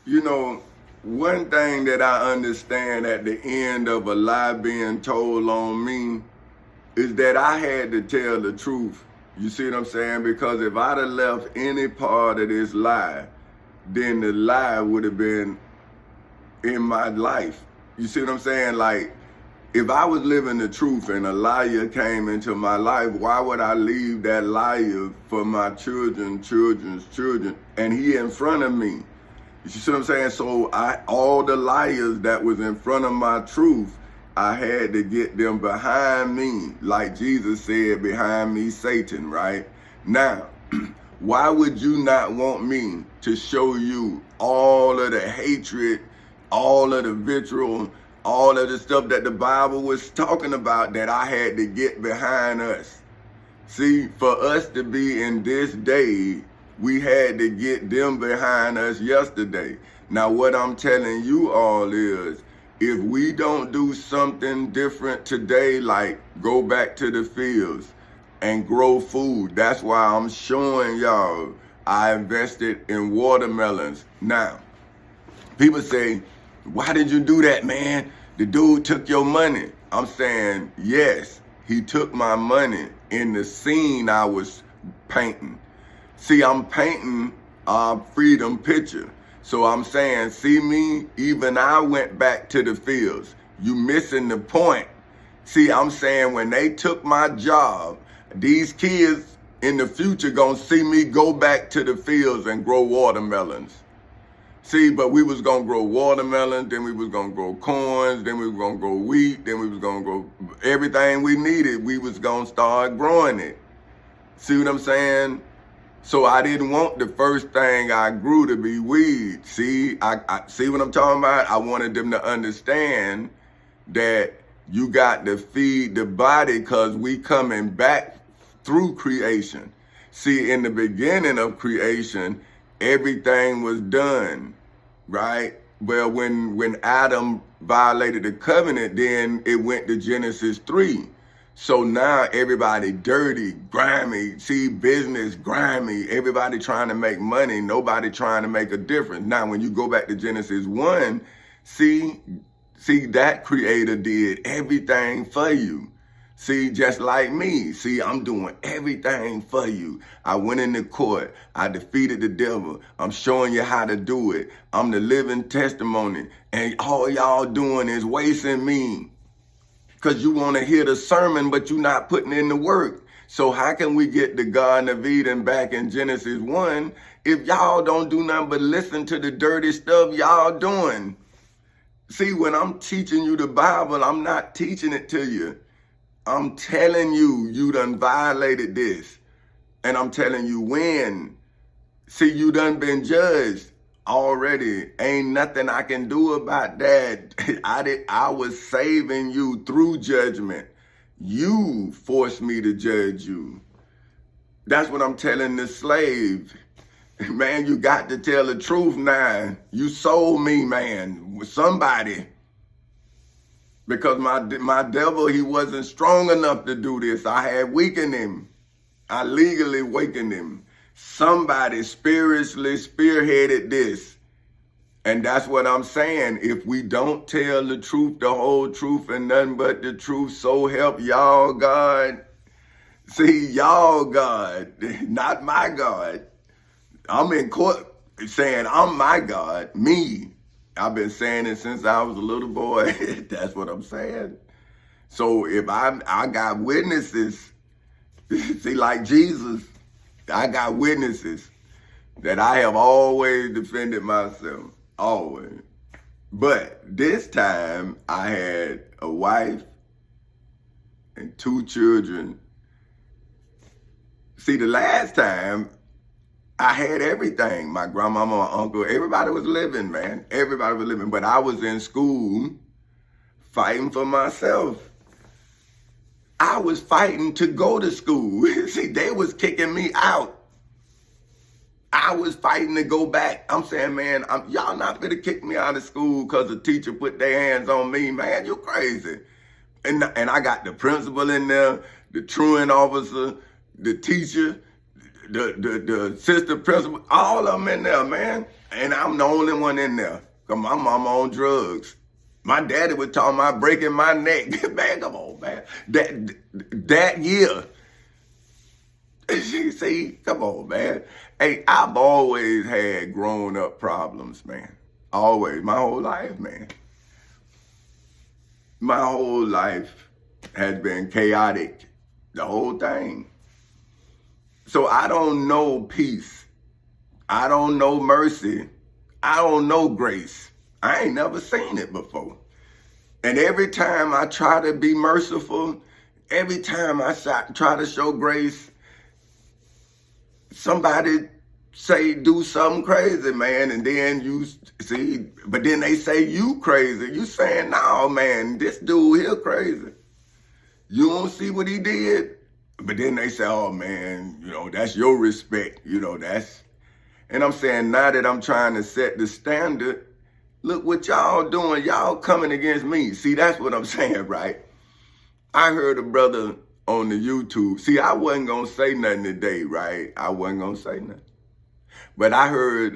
You know, one thing that I understand at the end of a lie being told on me is that I had to tell the truth. You see what I'm saying? Because if I'd have left any part of this lie, then the lie would have been in my life. You see what I'm saying? Like, if I was living the truth and a liar came into my life, why would I leave that liar for my children's children, and he in front of me? You see what I'm saying? So all the liars that was in front of my truth, I had to get them behind me, like Jesus said, behind me, Satan, right? Now, why would you not want me to show you all of the hatred, all of the vitriol, all of the stuff that the Bible was talking about that I had to get behind us? See, for us to be in this day, we had to get them behind us yesterday. Now, what I'm telling you all is, if we don't do something different today, like go back to the fields and grow food, that's why I'm showing y'all I invested in watermelons. Now, people say, why did you do that, man? The dude took your money. I'm saying, yes, he took my money in the scene I was painting. See, I'm painting a freedom picture. So I'm saying, see me, even I went back to the fields. You missing the point. See, I'm saying when they took my job, these kids in the future gonna see me go back to the fields and grow watermelons. See, but we was gonna grow watermelons, then we was gonna grow corns, then we was gonna grow wheat, then we was gonna grow everything we needed. We was gonna start growing it. See what I'm saying? So I didn't want the first thing I grew to be weed. See, I see what I'm talking about? I wanted them to understand that you got to feed the body because we coming back through creation. See, in the beginning of creation, everything was done, right? Well, when Adam violated the covenant, then it went to Genesis 3. So now everybody dirty, grimy, see, business grimy, everybody trying to make money, nobody trying to make a difference. Now, when you go back to Genesis 1, see that creator did everything for you. See, just like me. See, I'm doing everything for you. I went into court. I defeated the devil. I'm showing you how to do it. I'm the living testimony. And all y'all doing is wasting me. Because you want to hear the sermon, but you're not putting in the work. So how can we get the Garden of Eden back in Genesis 1 if y'all don't do nothing but listen to the dirty stuff y'all doing? See, when I'm teaching you the Bible, I'm not teaching it to you. I'm telling you, you done violated this. And I'm telling you when. See, you done been judged already. Ain't nothing I can do about that. I was saving you through judgment. You forced me to judge you. That's what I'm telling the slave. Man, you got to tell the truth now. You sold me, man, with somebody. Because my devil, he wasn't strong enough to do this. I had weakened him. I legally weakened him. Somebody spiritually spearheaded this. And that's what I'm saying. If we don't tell the truth, the whole truth, and nothing but the truth, so help y'all God. See, y'all God, not my God. I'm in court saying I'm my God, me. I've been saying it since I was a little boy. That's what I'm saying. So if I got witnesses, see, like Jesus, I got witnesses that I have always defended myself, always. But this time I had a wife and 2 children. See, the last time I had everything. My grandmama, my uncle, everybody was living, man. Everybody was living. But I was in school fighting for myself. I was fighting to go to school. See, they was kicking me out. I was fighting to go back. I'm saying, man, y'all not gonna kick me out of school because the teacher put their hands on me, man. You crazy. And I got the principal in there, the truant officer, the teacher. the sister principal, all of them in there, man. And I'm the only one in there. Cause my mama on drugs. My daddy was talking about breaking my neck. Man, come on, man. That year. See, come on, man. Hey, I've always had grown up problems, man. Always, my whole life, man. My whole life has been chaotic. The whole thing. So I don't know peace. I don't know mercy. I don't know grace. I ain't never seen it before. And every time I try to be merciful, every time I try to show grace, somebody say do something crazy, man, and then you see, but then they say you crazy. You saying, no, man, this dude here crazy. You don't see what he did? But then they say, oh, man, you know, that's your respect. You know, that's, and I'm saying now that I'm trying to set the standard, look what y'all doing. Y'all coming against me. See, that's what I'm saying, right? I heard a brother on the YouTube. See, I wasn't going to say nothing today, right? I wasn't going to say nothing. But I heard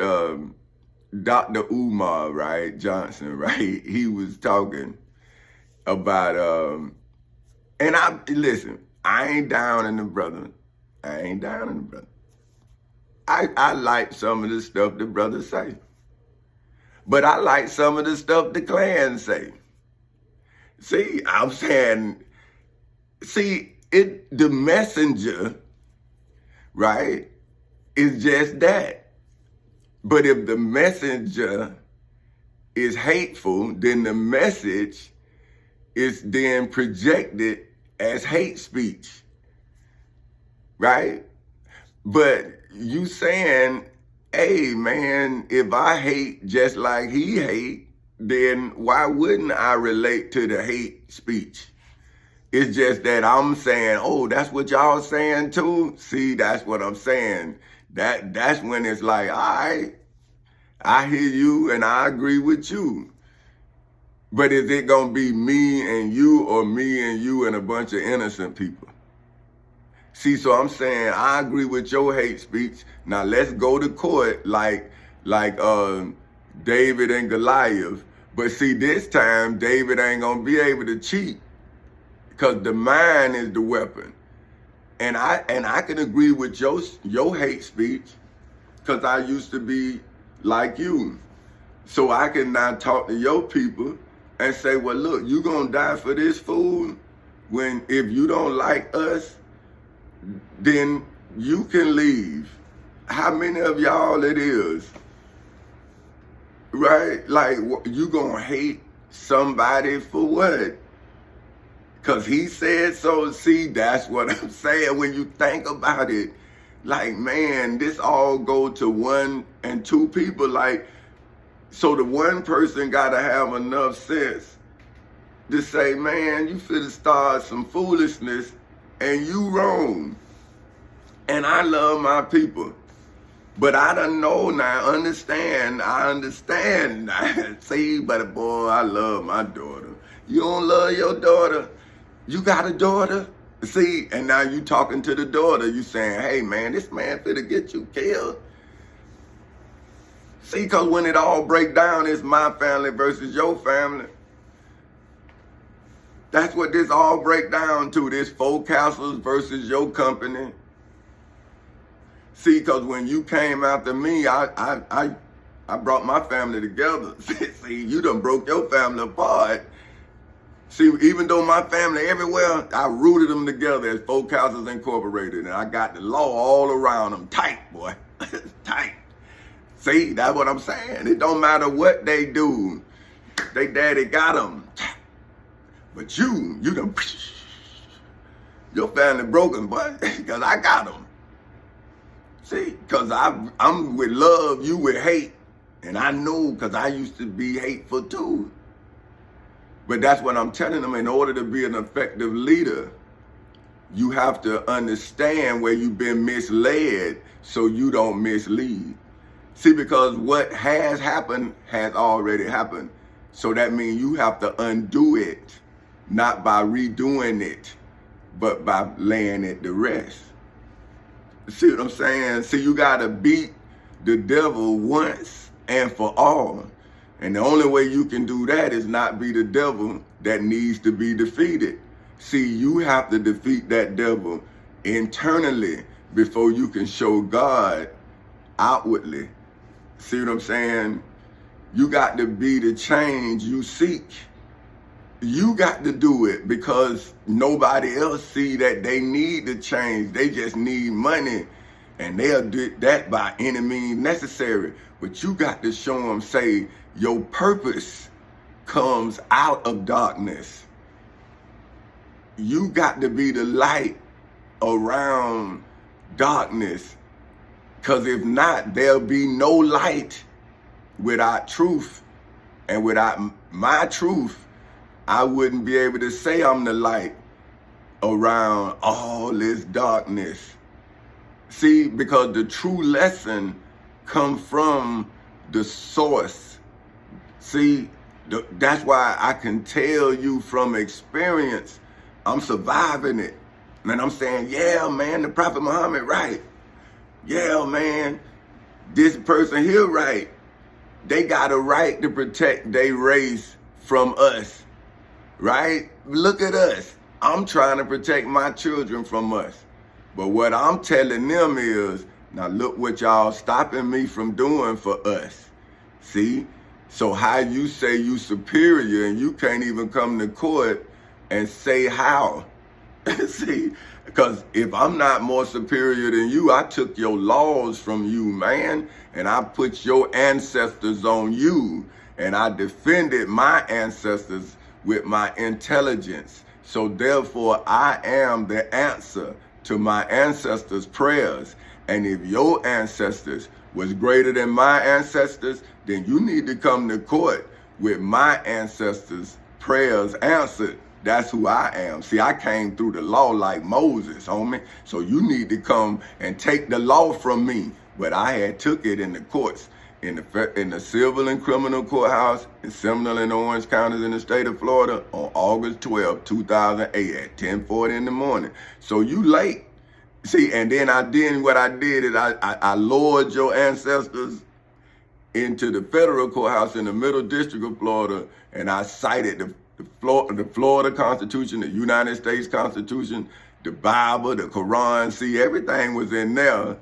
Dr. Umar, right, Johnson, right? He was talking about, and listen, I ain't down in the brother. I ain't down in the brother. I like some of the stuff the brothers say. But I like some of the stuff the Klan say. See, I'm saying, see, the messenger, right, is just that. But if the messenger is hateful, then the message is then projected as hate speech, right? But you saying, hey, man, if I hate just like he hate, then why wouldn't I relate to the hate speech? It's just that I'm saying, oh, that's what y'all saying too? See, that's what I'm saying. That's when it's like, all right, I hear you and I agree with you. But is it going to be me and you or me and you and a bunch of innocent people? See, so I'm saying I agree with your hate speech. Now let's go to court like David and Goliath. But see, this time David ain't going to be able to cheat because the mind is the weapon. And I can agree with your hate speech because I used to be like you. So I can now talk to your people and say, well, look, you gonna die for this food when if you don't like us, then you can leave. How many of y'all it is? Right? Like, you gonna hate somebody for what? Because he said so. See, that's what I'm saying. When you think about it, like, man, this all go to one and two people. Like, so the one person got to have enough sense to say, man, you finna start some foolishness and you wrong. And I love my people. But I don't know now, I understand. See, but boy, I love my daughter. You don't love your daughter? You got a daughter? See, and now you talking to the daughter. You saying, hey, man, this man finna get you killed. See, because when it all break down, it's my family versus your family. That's what this all break down to, this 4 castles versus your company. See, because when you came after me, I brought my family together. See, you done broke your family apart. See, even though my family everywhere, I rooted them together as 4 Castles Incorporated, and I got the law all around them tight, boy, tight. See, that's what I'm saying. It don't matter what they do. They daddy got them. But you done, your family broken, boy, because I got them. See, because I'm with love, you with hate. And I know because I used to be hateful too. But that's what I'm telling them. In order to be an effective leader, you have to understand where you've been misled so you don't mislead. See, because what has happened has already happened. So that means you have to undo it, not by redoing it, but by laying it to rest. See what I'm saying? See, you got to beat the devil once and for all. And the only way you can do that is not be the devil that needs to be defeated. See, you have to defeat that devil internally before you can show God outwardly. See what I'm saying? You got to be the change you seek. You got to do it because nobody else see that they need to change. They just need money, and they'll do that by any means necessary. But you got to show them, say, your purpose comes out of darkness. You got to be the light around darkness, because if not, there'll be no light without truth. And without my truth, I wouldn't be able to say I'm the light around all this darkness. See, because the true lesson comes from the source. See, that's why I can tell you from experience, I'm surviving it. And I'm saying, yeah, man, the Prophet Muhammad right. Yeah, man, this person here right. They got a right to protect their race from us. Right? Look at us. I'm trying to protect my children from us. But what I'm telling them is, now look what y'all stopping me from doing for us. See? So how you say you superior and you can't even come to court and say how? See? Because if I'm not more superior than you, I took your laws from you, man, and I put your ancestors on you, and I defended my ancestors with my intelligence. So therefore, I am the answer to my ancestors' prayers. And if your ancestors was greater than my ancestors, then you need to come to court with my ancestors' prayers answered. That's who I am. See, I came through the law like Moses, homie. So you need to come and take the law from me. But I had took it in the courts, in the civil and criminal courthouse in Seminole and Orange counties in the state of Florida on August 12, 2008 at 10:40 in the morning. So you late. See, and then what I did is I lowered your ancestors into the federal courthouse in the Middle District of Florida, and I cited the Florida Constitution, the United States Constitution, the Bible, the Quran. See, everything was in there.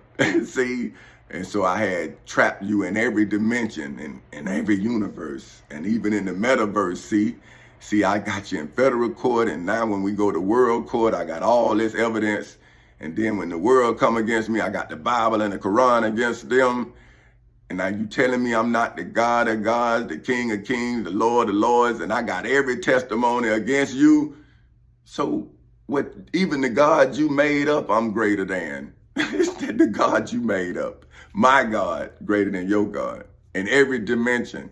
See, and so I had trapped you in every dimension, in every universe, and even in the metaverse. See, I got you in federal court, and now when we go to world court, I got all this evidence. And then when the world come against me, I got the Bible and the Quran against them. And now you telling me I'm not the God of gods, the King of kings, the Lord of lords, and I got every testimony against you. So what, even the God you made up, I'm greater than. The God you made up. My God, greater than your God in every dimension.